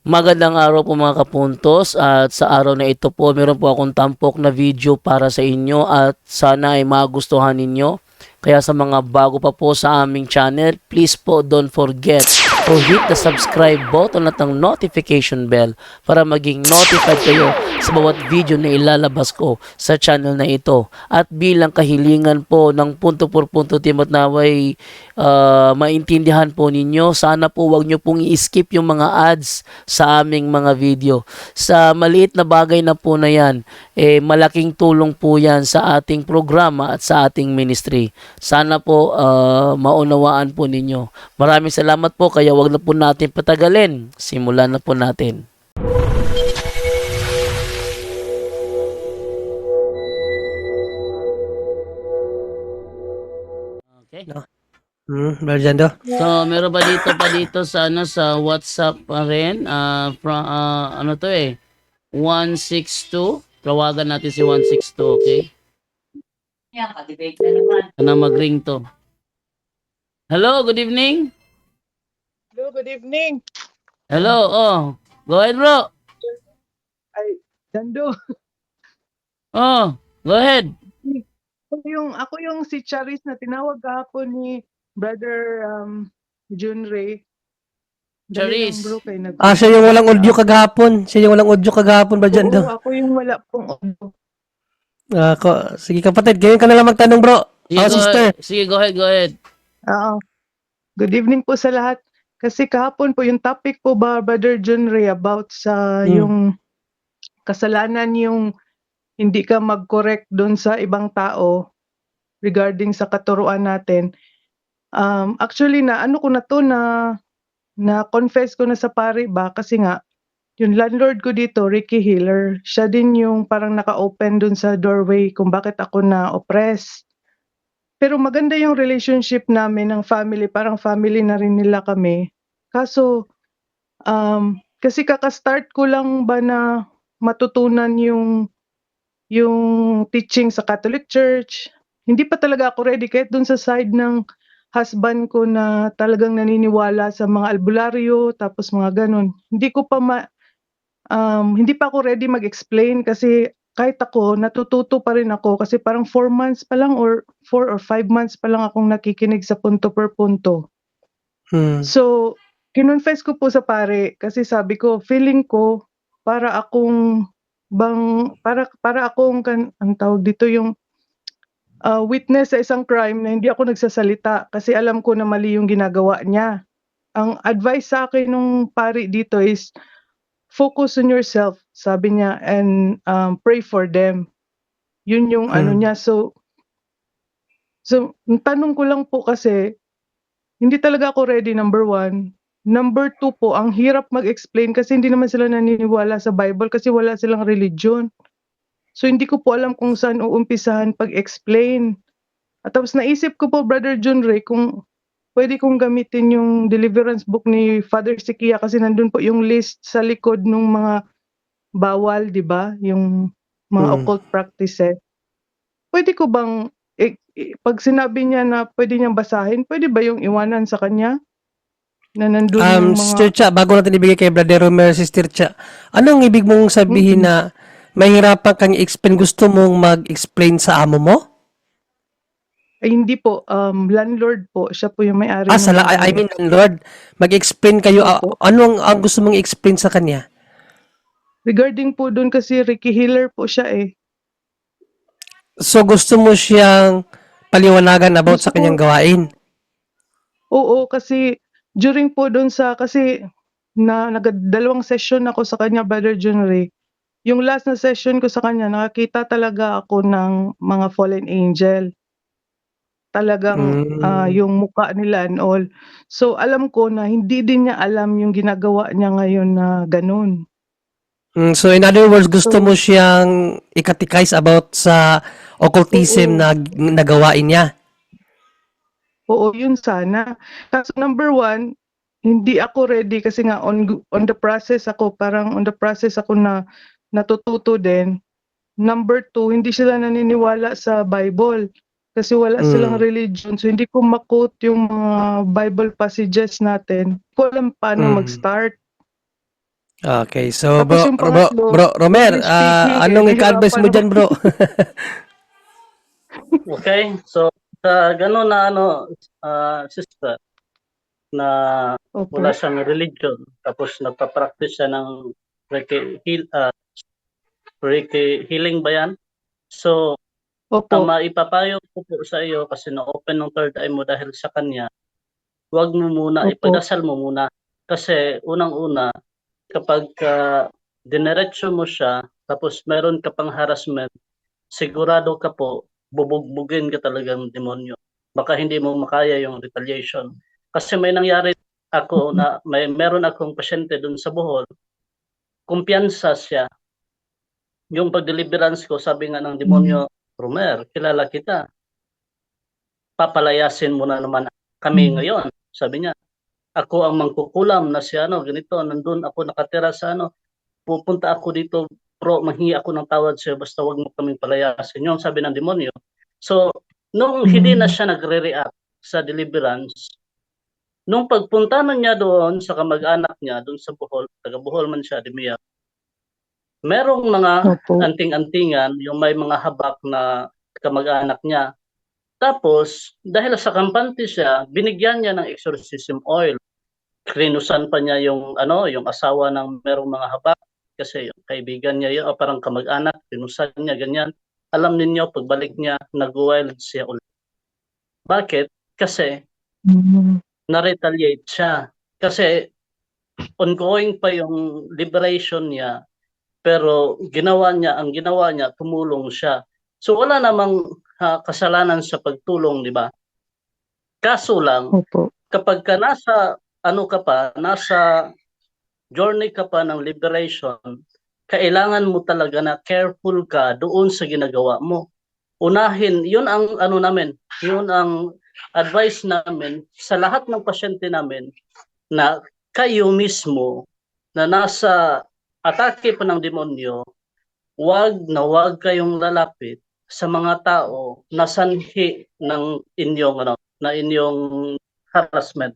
Magandang araw po mga kapuntos, at sa araw na ito po meron po akong tampok na video para sa inyo at sana ay magustuhan ninyo. Kaya sa mga bago pa po sa aming channel, please po don't forget to hit the subscribe button at ang notification bell para maging notified kayo sa bawat video na ilalabas ko sa channel na ito. At bilang kahilingan po ng punto por punto team at naway maintindihan po ninyo, sana po wag nyo pong i-skip yung mga ads sa aming mga video. Sa maliit na bagay na po na yan, malaking tulong po yan sa ating programa at sa ating ministry. Sana po maunawaan po ninyo. Maraming salamat po, kaya wag na po natin patagalin. Simulan na po natin. Okay. No. Brother Jando. So, meron ba dito sa sa WhatsApp pa rin? Ano to 162. Tawagan natin si 162, okay? Yan, ka-debate na naman. Ano mag-ring to? Hello, good evening. Hello, good evening. Hello, go ahead bro. Ay, Dando. Oh, go ahead. Ako yung si Charis na tinawag kahapon ni Brother Jun Ray. Dali Charis. lang, bro, kay Siya yung walang audio kagahapon. Brother Jando. Oo, ako yung wala pong audio. Sige kapatid, ngayon ka na lang magtanong bro. Sige, Sister. Sige, go ahead. Oo. Good evening po sa lahat. Kasi kahapon po yung topic po ba, Brother Jun Ray, about sa yung kasalanan yung hindi ka mag-correct doon sa ibang tao regarding sa katuruan natin. Actually na ano ko na to na confess ko na sa pari ba kasi nga yung landlord ko dito, Ricky Healer, siya din yung parang naka-open dun sa doorway kung bakit ako na-oppress. Pero maganda yung relationship namin ng family, parang family na rin nila kami. Kaso, kasi kaka-start ko lang ba na matutunan yung teaching sa Catholic Church. Hindi pa talaga ako ready kahit dun sa side ng husband ko na talagang naniniwala sa mga albularyo, tapos mga ganun. Hindi pa ako ready mag-explain kasi kahit ako, natututo pa rin ako kasi parang 4 months pa lang or 4 or 5 months pa lang akong nakikinig sa punto per punto. So, kinonfess ko po sa pare kasi sabi ko, feeling ko para akong ang tawag dito yung witness sa isang crime na hindi ako nagsasalita kasi alam ko na mali yung ginagawa niya. Ang advice sa akin nung pari dito is focus on yourself, sabi niya, and pray for them. Yun yung ano niya. So ang tanong ko lang po kasi, hindi talaga ako ready, number 1. Number 2 po, ang hirap mag-explain kasi hindi naman sila naniniwala sa Bible kasi wala silang religion. So hindi ko po alam kung saan uumpisahan pag-explain. At tapos naisip ko po, Brother John Ray, kung pwede kong gamitin yung deliverance book ni Father Sikia kasi nandun po yung list sa likod ng mga bawal, di ba? Yung mga occult practices. Pwede ko bang, pag sinabi niya na pwede niyang basahin, pwede ba yung iwanan sa kanya? Na nandun yung mga... Sister Cha, bago natin ibigay kay Brother Romer, Sister Cha, anong ibig mong sabihin na mahirapan kang i-explain? Gusto mong mag-explain sa amo mo? Ay, hindi po. Landlord po. Siya po yung may-ari. I mean, Lord, mag-explain kayo. Ano ang gusto mong i-explain sa kanya? Regarding po doon kasi Ricky Healer po siya eh. So, gusto mo siyang paliwanagan about sa kanyang gawain? Oo, kasi during po doon kasi nagdalawang session ako sa kanya, Brother John Ray. Yung last na session ko sa kanya, nakakita talaga ako ng mga fallen angel. Talagang yung mukha nila and all. So alam ko na hindi din niya alam yung ginagawa niya ngayon na ganun. So in other words, gusto mo siyang ikatikais about sa occultism na nagawain niya? Oo, yun sana. Kaso number 1, hindi ako ready kasi nga on the process ako, parang on the process ako na natututo din. Number 2, hindi sila naniniwala sa Bible kasi wala silang religion. So hindi ko ma-quote yung mga Bible passages natin. Hindi ko alam paano mag-start. Okay, so Tapos yung pangatlo, bro Romer, English speaking, anong ika-advise mo nahirapan dyan, bro? Okay, so sa gano'n na sister, na Opo. wala siyang religion, tapos nagpa-practice siya ng Reiki healing ba yan? So, ang Opo. maipapayo ko po sa iyo, kasi na-open ng third eye mo dahil sa kanya, huwag mo muna, Opo. ipagdasal mo muna. Kasi unang-una, kapag dinerecho mo siya, tapos meron ka pang harassment, sigurado ka po, bubugbugin ka talagang demonyo. Baka hindi mo makaya yung retaliation. Kasi may nangyari ako na meron akong pasyente dun sa Bohol, kumpiyansa siya. Yung pag-deliverance ko, sabi nga ng demonyo, Romer, kilala kita. Papalayasin mo na naman kami ngayon. Sabi niya, ako ang mangkukulam na si ganito, nandun ako nakatira sa pupunta ako dito, manghingi ako ng tawad sa'yo, basta wag mo kaming palayasin. Yung sabi ng demonyo. So, nung hindi na siya nagre-react sa deliverance, nung pagpunta na niya doon sa kamag-anak niya, doon sa Bohol, taga Bohol man siya, Dimia, merong mga Opo. anting-antingan, yung may mga habak na kamag-anak niya. Tapos, dahil sa kampante siya, binigyan niya ng exorcism oil. Krinusan pa niya yung yung asawa ng merong mga habak, kasi yung kaibigan niya yun, o parang kamag-anak, krinusan niya, ganyan. Alam ninyo, pagbalik niya, nag-wild siya ulit. Bakit? Kasi na-retaliate siya. Kasi ongoing pa yung liberation niya, pero ang ginawa niya, tumulong siya. So wala namang kasalanan sa pagtulong, di ba? Kaso lang, Opo. kapag ka nasa journey ka pa ng liberation, kailangan mo talaga na careful ka doon sa ginagawa mo. Unahin, yun ang yun ang advice namin sa lahat ng pasyente namin, na kayo mismo na nasa atake pa ng demonyo, wag kayong lalapit sa mga tao na sanhi ng inyong harassment,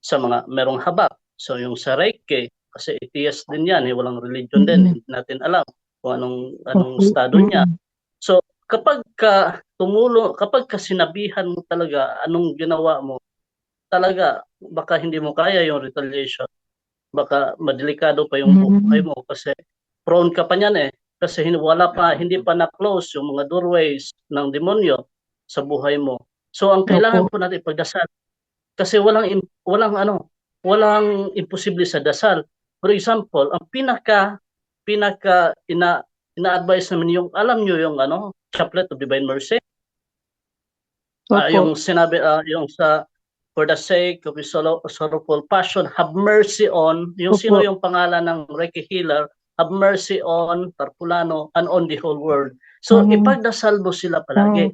sa mga merong habak. So yung sa Reiki, kasi atheist din yan, walang religion din, hindi natin alam kung anong estado niya. So kapag sinabihan mo talaga anong ginawa mo, talaga baka hindi mo kaya yung retaliation, baka madelikado pa yung buhay mo, kasi prone ka pa niyan kasi hindi pa na-close yung mga doorways ng demonyo sa buhay mo. So ang kailangan po natin ipagdasal, kasi walang imposible sa dasal. For example, ang pinaka ina-advise namin, yung alam nyo yung Chaplet of Divine Mercy, yung sinabi yung sa for the sake of his sorrowful passion, have mercy on, yung sino yung pangalan ng Reiki healer, have mercy on Tarpulano and on the whole world. So ipagdasal mo sila palagi.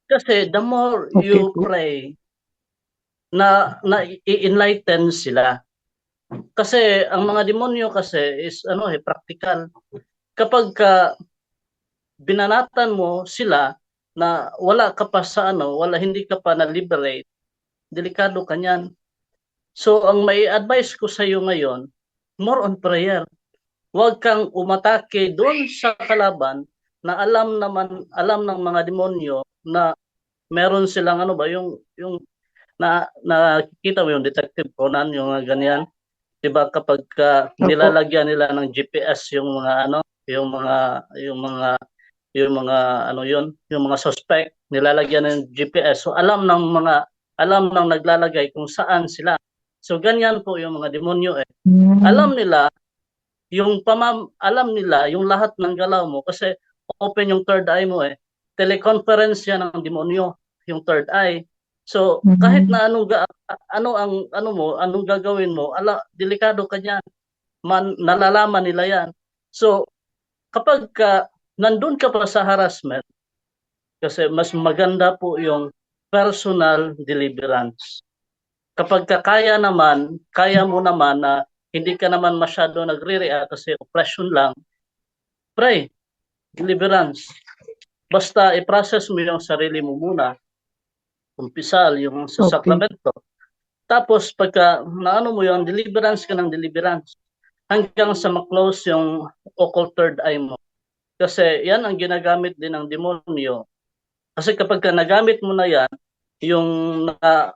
Kasi the more you pray, na i-enlighten sila. Kasi ang mga demonyo kasi is practical. Kapag binanatan mo sila na wala ka pa sa hindi ka pa na-liberate, delikado ka niyan. So ang may advice ko sa iyo ngayon, more on prayer. Huwag kang umatake doon sa kalaban na alam ng mga demonyo na meron silang yung nakikita mo yung Detective Conan, yung ganyan. 'Di ba, kapag nilalagyan nila ng GPS yung mga yung mga suspect, nilalagyan ng GPS. So alam ng naglalagay kung saan sila. So ganyan po yung mga demonyo Alam nila yung lahat ng galaw mo, kasi open yung third eye mo Teleconference yan ng demonyo, yung third eye. So kahit na anong gagawin mo, delikado ka niyan. Nalalaman nila yan. So kapag nandun ka pa sa harassment, kasi mas maganda po yung personal deliverance. Kapag kaya mo naman na hindi ka naman masyado nagre-react kasi oppression lang, pray, deliverance. Basta i-process mo yung sarili mo muna, umpisal yung sa sakramento. Tapos pagka mo yung deliverance ka ng deliverance, hanggang sa ma-close yung occult third eye mo. Kasi yan ang ginagamit din ng demonyo. Kasi kapag ka nagamit mo na yan, yung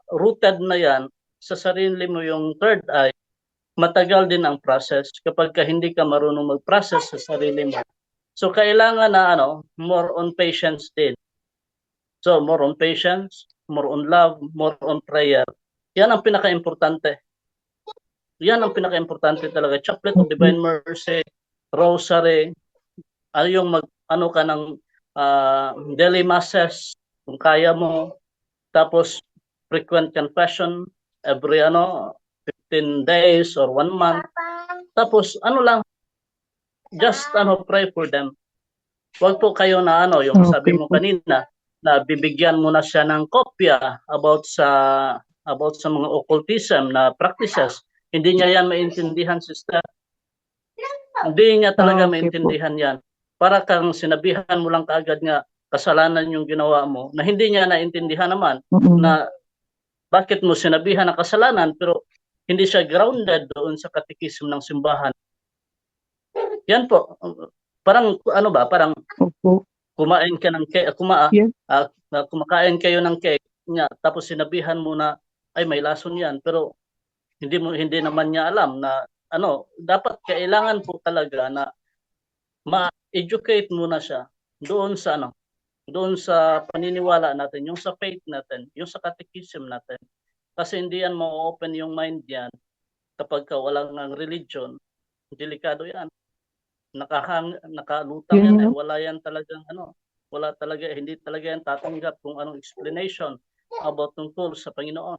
rooted na yan sa sarili mo yung third eye, matagal din ang process kapag ka hindi ka marunong mag-process sa sarili mo. So kailangan na more on patience din. So more on patience, more on love, more on prayer. Yan ang pinaka-importante. Yan ang pinaka-importante talaga. Chaplet of Divine Mercy, Rosary, yung ka ng daily masses kung kaya mo. Tapos frequent confession every 15 days or 1 month. Tapos lang, just pray for them. Huwag po kayo na yung sabi mo kanina na bibigyan mo na siya ng kopya about sa mga occultism na practices. Hindi niya yan maintindihan, sister. Hindi niya talaga maintindihan yan. Para kang sinabihan mo lang kaagad nga kasalanan yung ginawa mo na hindi niya naintindihan naman na bakit mo sinabihan na kasalanan pero hindi siya grounded doon sa katekismo ng simbahan. Yan po. Parang parang kumain ka ng cake, kumakain kayo ng cake niya tapos sinabihan mo na ay may lason yan pero hindi naman niya alam na dapat kailangan po talaga na ma-educate muna siya doon sa paniniwala natin, yung sa faith natin, yung sa catechism natin. Kasi hindi yan ma-open yung mind yan kapag walang religion. Delikado yan. Nakalutang yan. Wala yan talagang hindi talaga yan tatanggap kung anong explanation about tungkol sa Panginoon.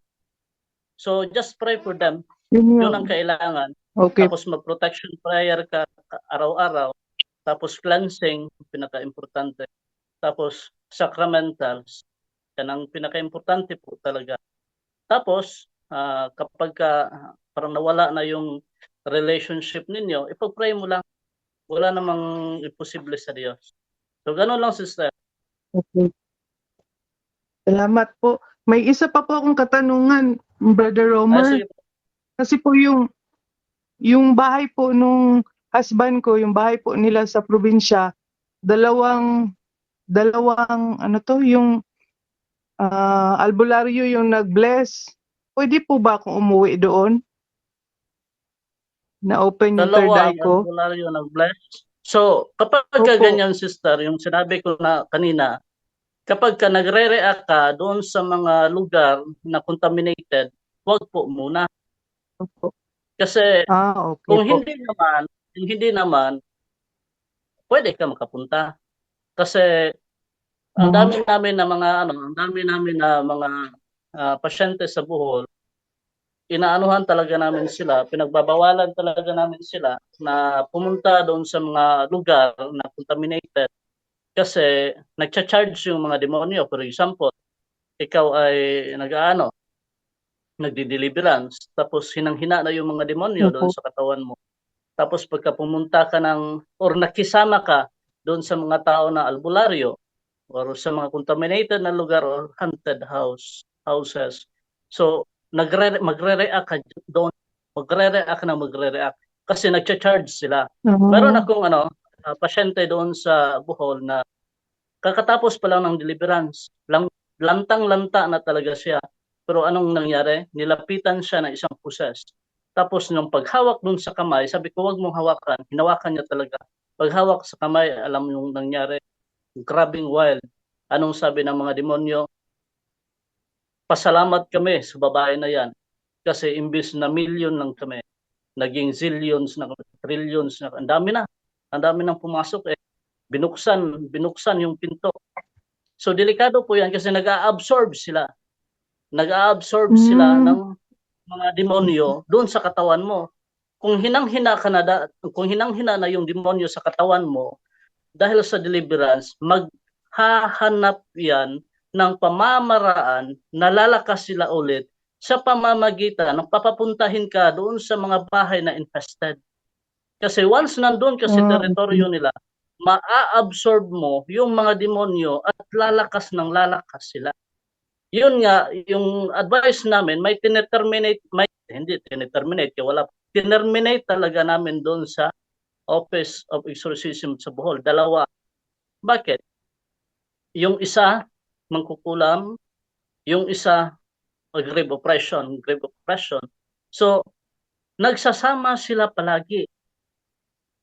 So just pray for them. Yun ang kailangan. Okay. Tapos mag-protection prayer ka araw-araw. Tapos cleansing, pinaka-importante. Tapos sacramentals, yan ang pinaka-importante po talaga. Tapos kapag parang nawala na yung relationship ninyo, ipag-pray mo lang. Wala namang imposible sa Diyos. So gano'n lang, sister. Okay. Salamat po. May isa pa po akong katanungan, Brother Romer. Kasi po yung bahay po nung husband ko, yung bahay po nila sa probinsya, dalawang yung albularyo yung nag-bless. Pwede po ba akong umuwi doon? Na-open yung third eye ko? Albularyo nag-bless. So, kapag ganyan, sister, yung sinabi ko na kanina, kapag ka nagre-react ka doon sa mga lugar na contaminated, huwag po muna. Kasi okay kung po. hindi naman, pwede ka makapunta. Kasi ang dami namin na mga pasyente sa Bohol, inaanuhan talaga namin sila, pinagbabawalan talaga namin sila na pumunta doon sa mga lugar na contaminated kasi nagcha-charge yung mga demonyo. For example, ikaw ay nagdi-deliverance, tapos hinang-hina na yung mga demonyo doon sa katawan mo. Tapos pagka pumunta ka or nakisama ka doon sa mga tao na albularyo or sa mga contaminated na lugar or haunted houses. So, magre-react ka doon. Magre-react kasi nagcha-charge sila. Meron akong pasyente doon sa Bohol na kakatapos pa lang ng deliverance. Lantang-lanta na talaga siya. Pero anong nangyari? Nilapitan siya ng isang poses. Tapos nung paghawak doon sa kamay, sabi ko, wag mong hawakan. Hinawakan niya talaga. Paghawak sa kamay, alam yung nangyari. Grabing wild. Anong sabi ng mga demonyo? Pasalamat kami sa babae na yan. Kasi imbis na million lang kami, naging zillions na kami, trillions na. Ang dami nang pumasok. Binuksan yung pinto. So delikado po yan kasi nag-a-absorb sila. Sila ng mga demonyo doon sa katawan mo. Kung hinang-hina na yung demonyo sa katawan mo, dahil sa deliverance, maghahanap yan ng pamamaraan na lalakas sila ulit sa pamamagitan ng papapuntahin ka doon sa mga bahay na infested. Kasi once nandun ka sa teritoryo nila, maa-absorb mo yung mga demonyo at lalakas sila. Yun nga, yung advice namin, hindi tineterminate, wala tinerminate talaga namin doon sa Office of Exorcism sa Bohol. Dalawa. Bakit? Yung isa, mangkukulam, yung isa, grave oppression. So, nagsasama sila palagi.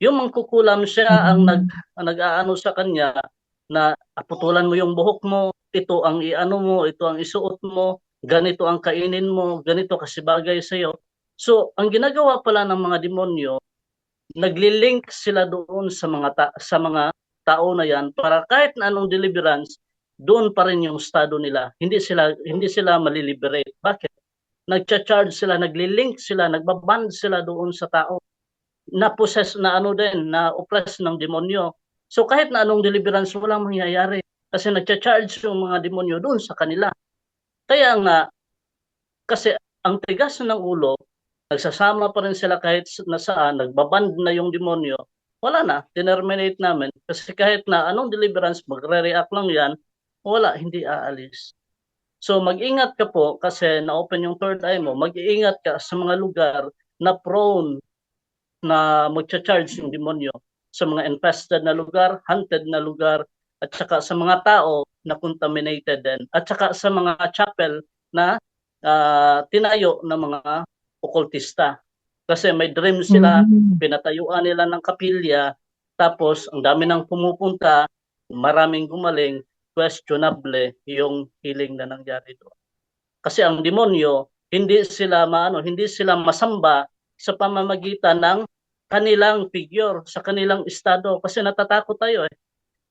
Yung mangkukulam siya ang nag-aano sa kanya na putulan mo yung buhok mo, ito ang iano mo, ito ang isuot mo, ganito ang kainin mo, ganito kasi bagay sa iyo. So, ang ginagawa pala ng mga demonyo, nagli-link sila doon sa mga tao na yan para kahit na anong deliverance, doon pa rin yung estado nila. Hindi sila maliliberate. Bakit? Nagcha-charge sila, nagli-link sila, nagbaband sila doon sa tao na possess na na oppress ng demonyo. So kahit na anong deliverance, walang mangyayari kasi nagcha-charge yung mga demonyo doon sa kanila. Kaya nga, kasi ang tigas ng ulo, nagsasama pa rin sila kahit na saan, nagbaband na yung demonyo, wala na, tinerminate namin. Kasi kahit na anong deliverance, magre-react lang yan, wala, hindi aalis. So mag-ingat ka po kasi na-open yung third eye mo, mag-iingat ka sa mga lugar na prone na magcha-charge yung demonyo. Sa mga infested na lugar, haunted na lugar, at saka sa mga tao na contaminated din. At saka sa mga chapel na tinayo ng mga okultista. Kasi may dream sila, pinatayuan nila ng kapilya, tapos ang dami nang pumupunta, maraming gumaling, questionable yung healing na nangyari doon. Kasi ang demonyo, hindi sila masamba sa pamamagitan ng kanilang figure, sa kanilang estado. Kasi natatakot tayo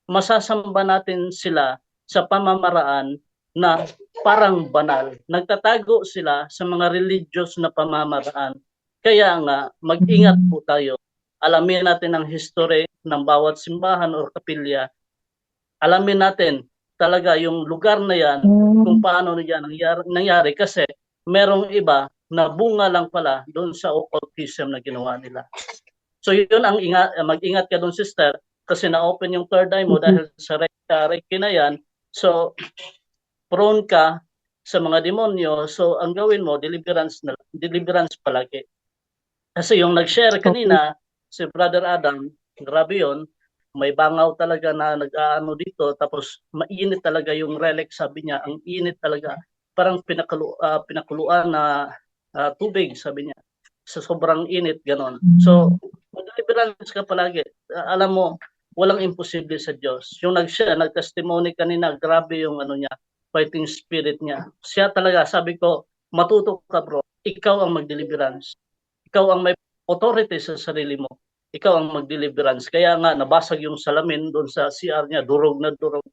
masasamba natin sila sa pamamaraan na parang banal. Nagtatago sila sa mga religious na pamamaraan. Kaya nga, mag-ingat po tayo. Alamin natin ang history ng bawat simbahan o kapilya. Alamin natin talaga yung lugar na yan, kung paano yan nangyari. Kasi merong iba na bunga lang pala doon sa occultism na ginawa nila. So yun ang mag-ingat ka doon, sister, kasi na-open yung third eye mo dahil sa Reiki na yan. So, prone ka sa mga demonyo. So, ang gawin mo, deliverance palagi. Kasi yung nag-share kanina, si Brother Adam, grabe yun, may bangaw talaga na nag-aano dito, tapos mainit talaga yung relic, sabi niya, ang init talaga. Parang pinakuluan na tubig, sabi niya. Sa sobrang init, ganon. So, mag-deliverance ka palagi. Alam mo, walang imposible sa Diyos. Yung nag-testimony kanina, grabe yung niya, fighting spirit niya. Siya talaga, sabi ko, matuto ka bro, ikaw ang mag-deliverance. Ikaw ang may authority sa sarili mo. Ikaw ang mag-deliverance. Kaya nga, nabasag yung salamin doon sa CR niya, durog na durog.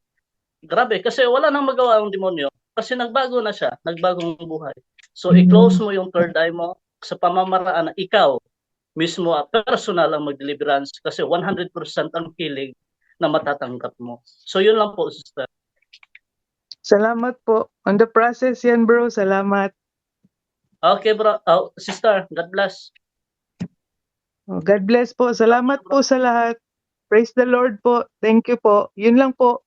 Grabe, kasi wala nang magawa ang demonyo. Kasi nagbago na siya, nagbagong buhay. So, i-close mo yung third eye mo sa pamamaraan na ikaw mismo personal ang mag-deliverance kasi 100% ang healing na matatanggap mo. So yun lang po, sister. Salamat po. On the process yan, bro. Salamat. Okay, bro. Sister, God bless. God bless po. Salamat po sa lahat. Praise the Lord po. Thank you po. Yun lang po.